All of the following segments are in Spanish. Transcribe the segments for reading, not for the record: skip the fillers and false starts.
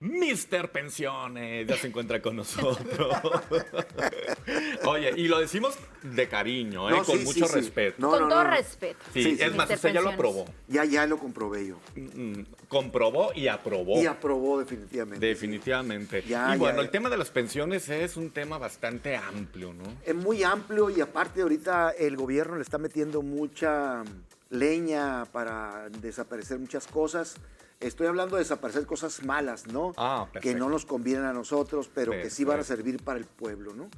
Mister Pensiones ya se encuentra con nosotros. Oye, y lo decimos de cariño, No, con sí, mucho sí. respeto. No, Con no, todo no. respeto. Sí, Sí, es sí. más, Mister usted ya lo Pensiones. aprobó. Ya lo comprobé yo. Comprobó y aprobó. Y aprobó definitivamente. Definitivamente. Ya, y bueno, ya. el tema de las pensiones es un tema bastante amplio, ¿no? Es muy amplio y aparte ahorita el gobierno le está metiendo mucha leña para desaparecer muchas cosas. Estoy hablando de desaparecer cosas malas, ¿no? Ah, que perfecto. no nos convienen a nosotros, pero que sí van a Perfecto. servir para el pueblo, ¿no?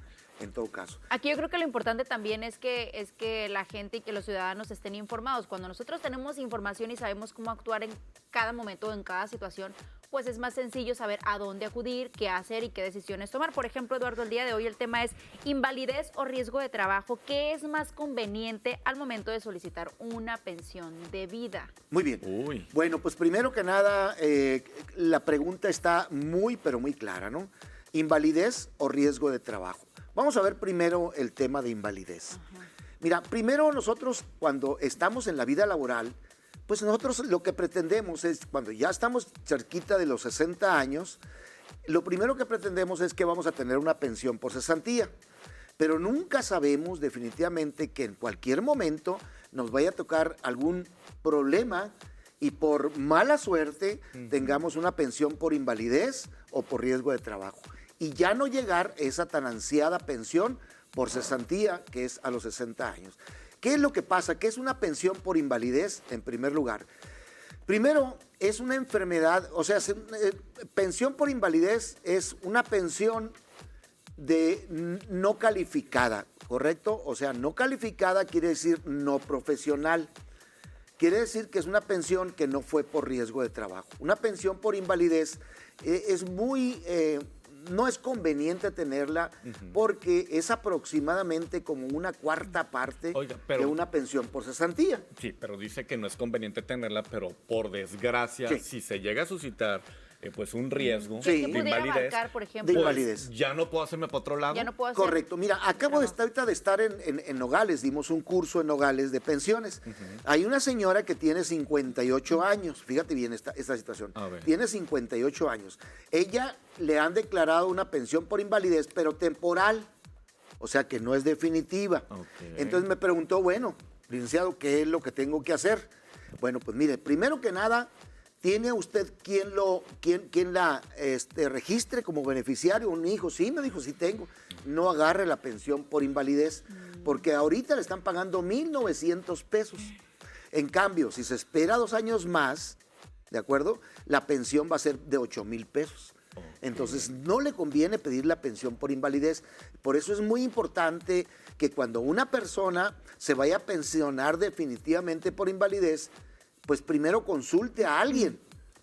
En todo caso. Aquí yo creo que lo importante también es que la gente y que los ciudadanos estén informados. Cuando nosotros tenemos información y sabemos cómo actuar en cada momento, en cada situación, pues es más sencillo saber a dónde acudir, qué hacer y qué decisiones tomar. Por ejemplo, Eduardo, el día de hoy el tema es invalidez o riesgo de trabajo. ¿Qué es más conveniente al momento de solicitar una pensión de vida? Muy bien. Uy. Bueno, pues primero que nada, la pregunta está muy, pero muy clara, ¿no? ¿Invalidez o riesgo de trabajo? Vamos a ver primero el tema de invalidez. Mira, primero nosotros cuando estamos en la vida laboral, pues nosotros lo que pretendemos es, cuando ya estamos cerquita de los 60 años, lo primero que pretendemos es que vamos a tener una pensión por cesantía. Pero nunca sabemos definitivamente que en cualquier momento nos vaya a tocar algún problema y por mala suerte tengamos una pensión por invalidez o por riesgo de trabajo. Y ya no llegar a esa tan ansiada pensión por cesantía que es a los 60 años. ¿Qué es lo que pasa? ¿Qué es una pensión por invalidez en primer lugar? Primero, es una enfermedad, o sea, pensión por invalidez es una pensión de no calificada, ¿correcto? O sea, no calificada quiere decir no profesional. Quiere decir que es una pensión que no fue por riesgo de trabajo. Una pensión por invalidez es muy... no es conveniente tenerla porque es aproximadamente como una cuarta parte Oiga, pero- de una pensión por cesantía. Sí, pero dice que no es conveniente tenerla, pero por desgracia, Sí. si se llega a suscitar pues un riesgo Sí. de ¿Qué pudiera invalidez, abarcar, por ejemplo? De pues, invalidez. ya no puedo hacerme para otro lado. Ya no puedo hacer. Correcto. Mira, acabo de estar ahorita de estar en Nogales, dimos un curso en Nogales de pensiones. Hay una señora que tiene 58 años, fíjate bien esta situación, A ver. tiene 58 años. Ella le han declarado una pensión por invalidez, pero temporal, o sea que no es definitiva. Ok. Entonces me preguntó, bueno, licenciado, ¿qué es lo que tengo que hacer? Bueno, pues mire, primero que nada, ¿tiene usted quien la registre como beneficiario? Un hijo, sí, me dijo, sí tengo. No agarre la pensión por invalidez, porque ahorita le están pagando 1,900 pesos. En cambio, si se espera 2 años más, ¿de acuerdo? La pensión va a ser de 8,000 pesos. Entonces, no le conviene pedir la pensión por invalidez. Por eso es muy importante que cuando una persona se vaya a pensionar definitivamente por invalidez, pues primero consulte a alguien.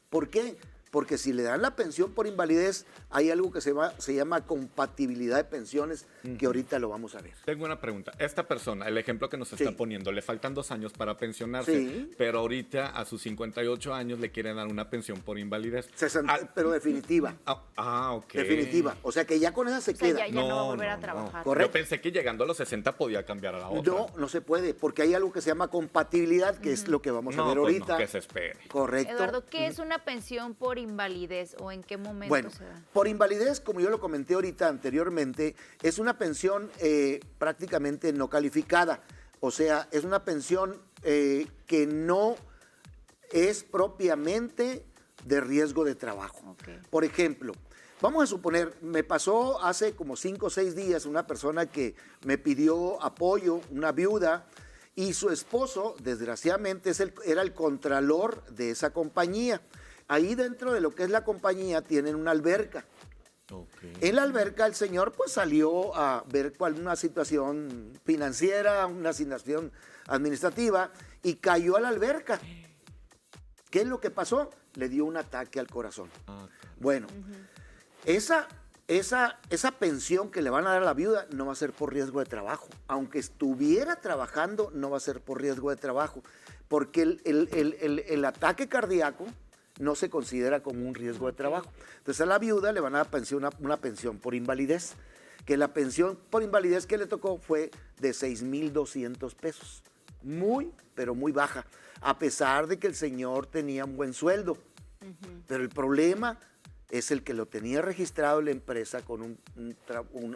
¿Por qué? Porque si le dan la pensión por invalidez, hay algo que se llama compatibilidad de pensiones, que ahorita lo vamos a ver. Tengo una pregunta. Esta persona, el ejemplo que nos Sí. está poniendo, le faltan 2 años para pensionarse, Sí. pero ahorita a sus 58 años le quieren dar una pensión por invalidez. Pero definitiva. Ok. Definitiva. O sea que ya con esa se O sea, queda. ya no va a volver a trabajar. Correcto. Yo pensé que llegando a los 60 podía cambiar a la otra. No, no se puede, porque hay algo que se llama compatibilidad, que es lo que vamos a ver pues ahorita. no, que se espere. Correcto. Eduardo, ¿qué es una pensión por invalidez o en qué momento Bueno, se da? por invalidez, como yo lo comenté ahorita anteriormente, es una pensión prácticamente no calificada. O sea, es una pensión que no es propiamente de riesgo de trabajo. Ok. Por ejemplo, vamos a suponer, me pasó hace como 5 o 6 días una persona que me pidió apoyo, una viuda, y su esposo, desgraciadamente, era el contralor de esa compañía. Ahí dentro de lo que es la compañía tienen una alberca. Ok. En la alberca el señor pues salió a ver una situación financiera, una situación administrativa y cayó a la alberca. ¿Qué es lo que pasó? Le dio un ataque al corazón. Caray. Bueno, esa pensión que le van a dar a la viuda no va a ser por riesgo de trabajo. Aunque estuviera trabajando, no va a ser por riesgo de trabajo. Porque el ataque cardíaco no se considera como un riesgo de trabajo. Entonces a la viuda le van a dar una pensión por invalidez, que la pensión por invalidez que le tocó fue de 6,200 pesos. Muy, pero muy baja, a pesar de que el señor tenía un buen sueldo. Pero el problema es el que lo tenía registrado en la empresa con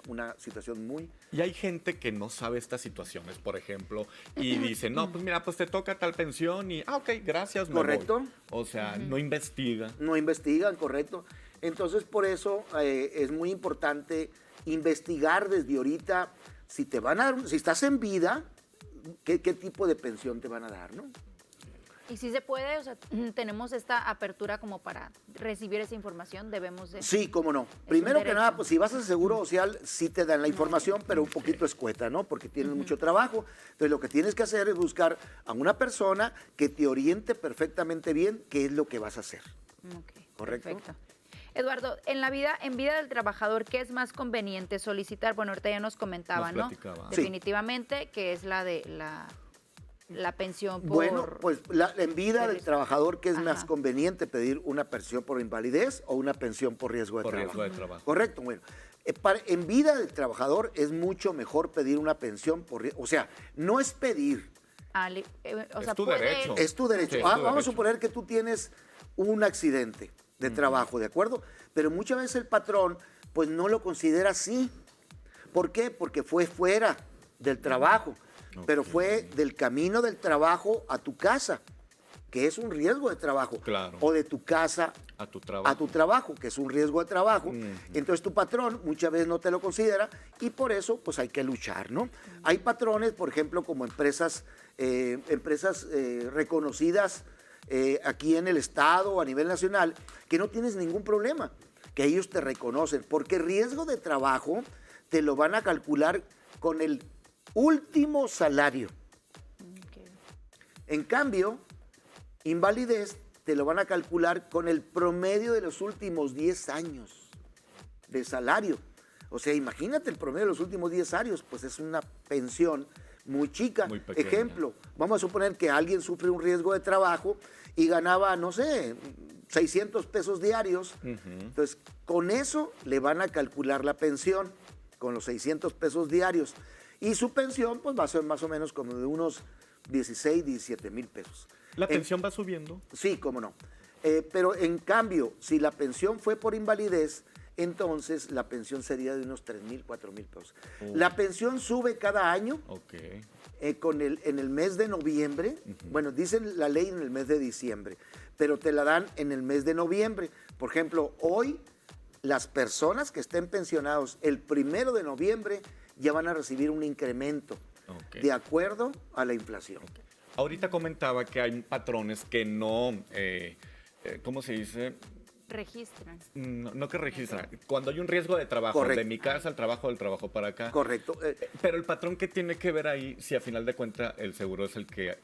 una situación muy... Y hay gente que no sabe estas situaciones, por ejemplo, y dice, no, pues mira, pues te toca tal pensión y, ok, gracias, me Correcto. voy. O sea, no investiga. No investigan, correcto. Entonces, por eso es muy importante investigar desde ahorita si te van a dar, si estás en vida, qué tipo de pensión te van a dar, ¿no? Y si se puede, o sea, tenemos esta apertura como para recibir esa información, debemos de... Sí, cómo no. un Primero que derecho. nada, pues si vas al Seguro Social, sí te dan la información, pero un poquito escueta, ¿no? Porque tienen mucho trabajo. Entonces, lo que tienes que hacer es buscar a una persona que te oriente perfectamente bien qué es lo que vas a hacer. Ok, ¿Correcto? perfecto. Eduardo, en vida del trabajador, ¿qué es más conveniente solicitar? Bueno, ahorita ya nos comentaba, Nos ¿no? platicaba. Sí. Definitivamente, que es la de la pensión por... Bueno, pues en vida del trabajador, ¿qué es más Ajá. conveniente? ¿Pedir una pensión por invalidez o una pensión por riesgo de Por trabajo? riesgo de trabajo. Correcto, bueno. En vida del trabajador es mucho mejor pedir una pensión por riesgo. O sea, no es pedir, o sea, tu puede- derecho. es tu derecho. Sí, es tu Vamos a derecho. suponer que tú tienes un accidente de trabajo, ¿de acuerdo? Pero muchas veces el patrón pues no lo considera así. ¿Por qué? Porque fue fuera del trabajo, pero fue del camino del trabajo a tu casa, que es un riesgo de trabajo. Claro. O de tu casa A tu trabajo. a tu trabajo, que es un riesgo de trabajo. Entonces tu patrón muchas veces no te lo considera y por eso pues hay que luchar, ¿no? Hay patrones, por ejemplo, como empresas reconocidas aquí en el estado o a nivel nacional, que no tienes ningún problema, que ellos te reconocen, porque riesgo de trabajo te lo van a calcular con el último salario. Ok. En cambio, invalidez te lo van a calcular con el promedio de los últimos 10 años de salario. O sea, imagínate el promedio de los últimos 10 años, pues es una pensión muy chica. Muy pequeña. Ejemplo, vamos a suponer que alguien sufre un riesgo de trabajo y ganaba, no sé, 600 pesos diarios. Entonces, con eso le van a calcular la pensión, con los 600 pesos diarios. Y su pensión, pues va a ser más o menos como de unos 16, 17 mil pesos. ¿La pensión va subiendo? Sí, cómo no. Pero en cambio, si la pensión fue por invalidez, entonces la pensión sería de unos 3 mil, 4 mil pesos. La pensión sube cada año Ok. en el mes de noviembre. Bueno, dicen la ley en el mes de diciembre, pero te la dan en el mes de noviembre. Por ejemplo, hoy las personas que estén pensionados el 1 de noviembre ya van a recibir un incremento Ok. de acuerdo a la inflación. Ahorita comentaba que hay patrones que no, ¿cómo se dice? Registran. No que registran. Cuando hay un riesgo de trabajo, Correcto. de mi casa al trabajo, del trabajo para acá. Correcto. Pero el patrón, ¿qué tiene que ver ahí si a final de cuentas el seguro es el que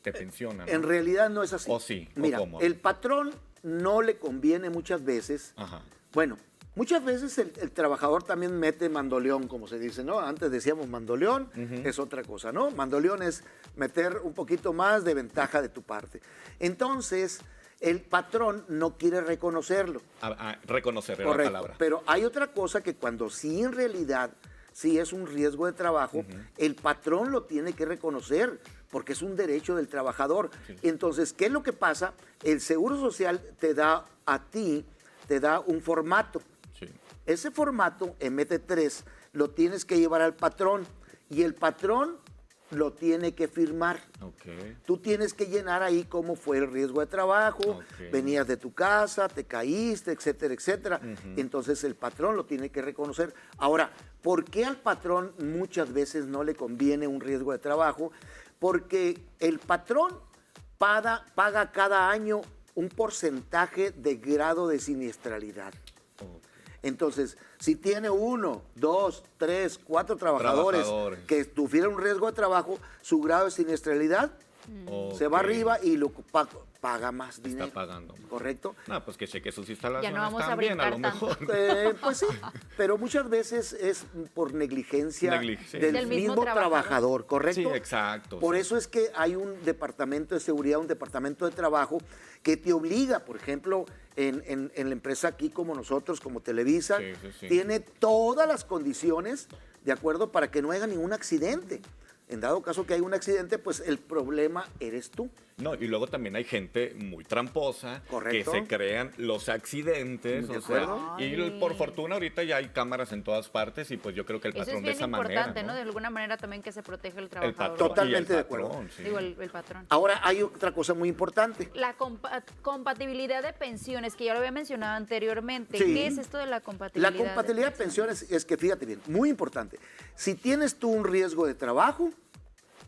te pensiona? ¿no? En realidad no es así. ¿O sí? ¿O Mira, cómo? el patrón no le conviene muchas veces. Ajá. Bueno, muchas veces el trabajador también mete mandoleón, como se dice, ¿no? Antes decíamos mandoleón, es otra cosa, ¿no? Mandoleón es meter un poquito más de ventaja de tu parte. Entonces, el patrón no quiere reconocerlo. Reconocer la Correcto. palabra. Pero hay otra cosa que cuando sí en realidad sí es un riesgo de trabajo, el patrón lo tiene que reconocer porque es un derecho del trabajador. Sí. Entonces, ¿qué es lo que pasa? El Seguro Social te da a ti, te da un formato. Sí. Ese formato, MT3, lo tienes que llevar al patrón y el patrón lo tiene que firmar. Ok. Tú tienes que llenar ahí cómo fue el riesgo de trabajo, Ok. venías de tu casa, te caíste, etcétera, etcétera. Entonces el patrón lo tiene que reconocer. Ahora, ¿por qué al patrón muchas veces no le conviene un riesgo de trabajo? Porque el patrón paga cada año un porcentaje de grado de siniestralidad. Ok. Entonces, si tiene 1, 2, 3, 4 trabajadores que tuvieran un riesgo de trabajo, su grado de siniestralidad se va Ok. arriba y lo paga más dinero. Está pagando. ¿Correcto? No, pues que cheque sus instalaciones Ya no vamos a también, a lo brincar tanto. mejor. Pues sí, pero muchas veces es por negligencia Sí. del mismo trabajador, ¿correcto? Sí, exacto. Por sí. eso es que hay un departamento de seguridad, un departamento de trabajo que te obliga, por ejemplo, en la empresa aquí como nosotros, como Televisa, Sí. tiene todas las condiciones, ¿de acuerdo? Para que no haya ningún accidente. En dado caso que hay un accidente, pues el problema eres tú. No, y luego también hay gente muy tramposa Correcto. que se crean los accidentes. De O sea, acuerdo. y Ay. por fortuna ahorita ya hay cámaras en todas partes y pues yo creo que el Eso es patrón de bien esa importante, manera. ¿no? De alguna manera también que se proteja el El trabajador. patrón Totalmente y el de acuerdo. patrón, sí. Digo, el patrón. Ahora hay otra cosa muy importante. La compatibilidad de pensiones, que ya lo había mencionado anteriormente. Sí. ¿Qué es esto de la compatibilidad? La compatibilidad de pensiones es que, fíjate bien, muy importante. Si tienes tú un riesgo de trabajo,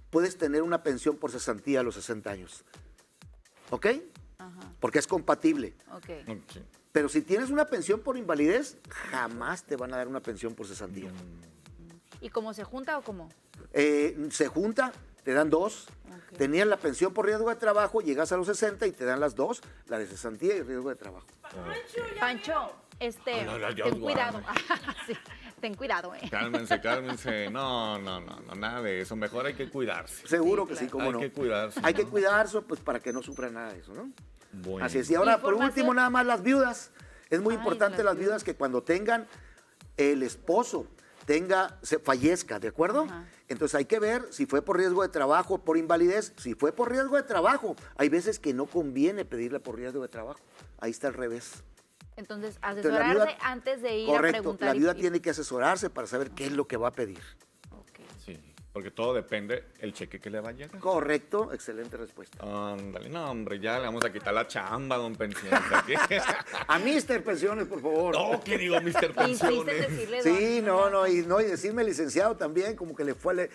puedes tener una pensión por cesantía a los 60 años. ¿Ok? Ajá, Porque es compatible. ok. Sí. Pero si tienes una pensión por invalidez, jamás te van a dar una pensión por cesantía. ¿Y cómo se junta o cómo? Se junta, te dan dos. Ok. Tenías la pensión por riesgo de trabajo, llegas a los 60 y te dan las dos, la de cesantía y riesgo de trabajo. Pancho, Hola, Dios ten cuidado. guarde. Sí, ten cuidado, ¿eh? Cálmense, cálmense. No, nada de eso. Mejor hay que cuidarse. Seguro Sí, que sí, claro. cómo Hay no. que cuidarse. Hay que ¿no? cuidarse pues, para que no sufra nada de eso, ¿no? Bueno. Así es. Y ahora, por Información. último, nada más las viudas. Es muy Ay, importante las las viudas que cuando tengan el esposo se fallezca, ¿de acuerdo? Ajá. Entonces hay que ver si fue por riesgo de trabajo, por invalidez. Si fue por riesgo de trabajo, hay veces que no conviene pedirle por riesgo de trabajo. Ahí está al revés. Entonces, la asesorarse viuda- antes de ir a Correcto, preguntar. la viuda tiene que asesorarse para saber qué es lo que va a pedir. Ok. Sí, porque todo depende el cheque que le va a llegar. Correcto, excelente respuesta. Ándale, no, hombre, ya le vamos a quitar la chamba, don Pensiones. Aquí. A Mister Pensiones, por favor. No, ¿qué digo, Mr. Insiste en Pensiones? decirle Sí, don, y decirme licenciado también, como que le fue,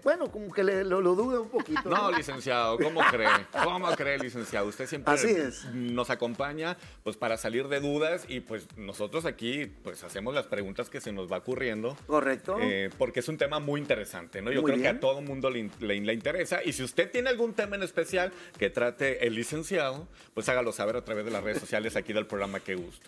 bueno, como que lo duda un poquito. No, licenciado, ¿cómo cree? ¿Cómo cree, licenciado? Usted siempre Así es. nos acompaña pues para salir de dudas y pues nosotros aquí pues hacemos las preguntas que se nos va ocurriendo. Correcto. Porque es un tema muy interesante, ¿no? Yo Muy creo que bien. a todo mundo le interesa. Y si usted tiene algún tema en especial que trate el licenciado, pues hágalo saber a través de las redes sociales aquí del programa Qué Gusto.